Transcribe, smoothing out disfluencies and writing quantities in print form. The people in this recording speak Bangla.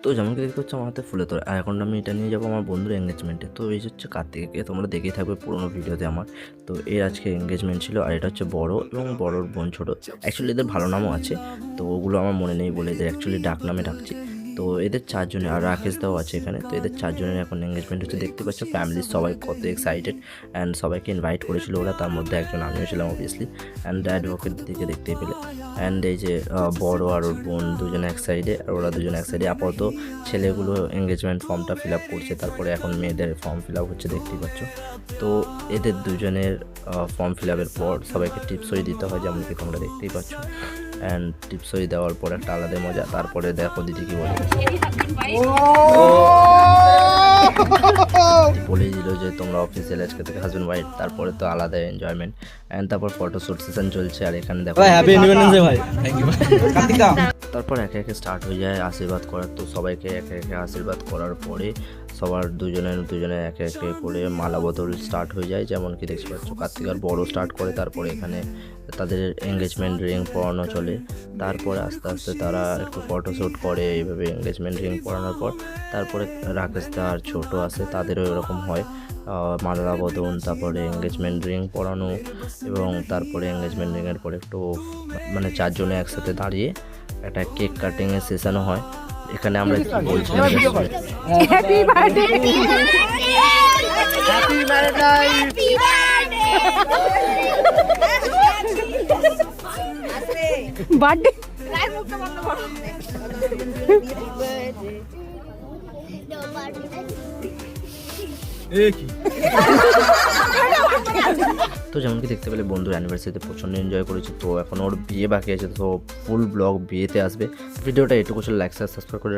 তো যেমন কি দেখতে হচ্ছে আমার হাতে ফুলে তোড়া, আর এখন আমি এটা নিয়ে যাবো আমার বন্ধুর এঙ্গেজমেন্টে। তো এই হচ্ছে কার্তিককে তোমরা দেখেই থাকবে পুরোনো ভিডিওতে আমার। তো এর আজকে এঙ্গেজমেন্ট ছিল, আর এটা হচ্ছে বড় এবং বড়োর বোন ছোট। অ্যাকচুয়ালি এদের ভালো নামও আছে, তো ওগুলো আমার মনে নেই বলে এদের অ্যাকচুয়ালি ডাক নামে ডাকছি। তো এদের চারজনের, আর রাকেশ দাও আছে এখানে। তো এদের চারজনের এখন এঙ্গেজমেন্ট হচ্ছে, দেখতে পাচ্ছ ফ্যামিলির সবাই কত এক্সাইটেড। অ্যান্ড সবাইকে ইনভাইট করেছিল ওরা, তার মধ্যে একজন আমিও ছিলাম অবভিয়াসলি। অ্যান্ড অ্যাডভোকেট দিকে দেখতেই পেলে। অ্যান্ড এই যে বড় আর ওর বোন দুজনে এক সাইডে, আর ওরা দুজনে এক সাইডে। আপাতত ছেলেগুলো এঙ্গেজমেন্ট ফর্মটা ফিল আপ করছে, তারপরে এখন মেয়েদের ফর্ম ফিল আপ হচ্ছে, দেখতেই পাচ্ছ। তো এদের দুজনের ফর্ম ফিল আপের পর সবাইকে টিপসই দিতে হয়, যেমন কি তোমরা দেখতেই পাচ্ছ। অ্যান্ড টিপসই দেওয়ার পর একটা আলাদা মজা। তারপরে দেখো দিদি কি বলে, বলেই দিল যে তোমরা অফিসিয়াল আজকে থেকে হাজব্যান্ড ওয়াইফ। তারপরে তো আলাদা এনজয়মেন্ট। অ্যান্ড তারপর ফটোশ্যুট সেশন চলছে, আর এখানে দেখো হ্যাপি ইন্ডিপেন্ডেন্স ডে ভাই। Thank you Kartika. তারপর একে একে স্টার্ট হয়ে যায় আশীর্বাদ করার। তো সবাইকে একে একে আশীর্বাদ করার পরে সবার দুজনে একে একে করে মালা বদল স্টার্ট হয়ে যায়, যেমন কি দেখতে পাচ্ছ কার্তিকার বড় স্টার্ট করে। তারপরে এখানে তাদের এঙ্গেজমেন্ট রিং পরানো চলে। তারপরে আস্তে আস্তে তারা একটু ফটোশ্যুট করে, এইভাবে এঙ্গেজমেন্ট রিং পরানোর পর তারপরে রাকেশ দা আর ছোটো আসে, তাদেরও এরকম হয় মালা বদন, তারপরে এঙ্গেজমেন্ট রিং পরানো, এবং তারপরে এঙ্গেজমেন্ট রিংয়ের পরে একটু মানে চারজনে একসাথে দাঁড়িয়ে একটা কেক কাটিংয়ের সেশনও হয়। এখানে আমরা কি বলছিলাম, happy birthday happy birthday birthday তো যেমন কি দেখতে পেলে বন্ধুর অ্যানিভার্সারিতে প্রচণ্ড এনজয় করেছি। তো এখন ওর বিয়ে বাকি আছে, তো ফুল ব্লগ বিয়েতে আসবে। ভিডিওটা এটুকু ছিল, লাইক সাবস্ক্রাইব করে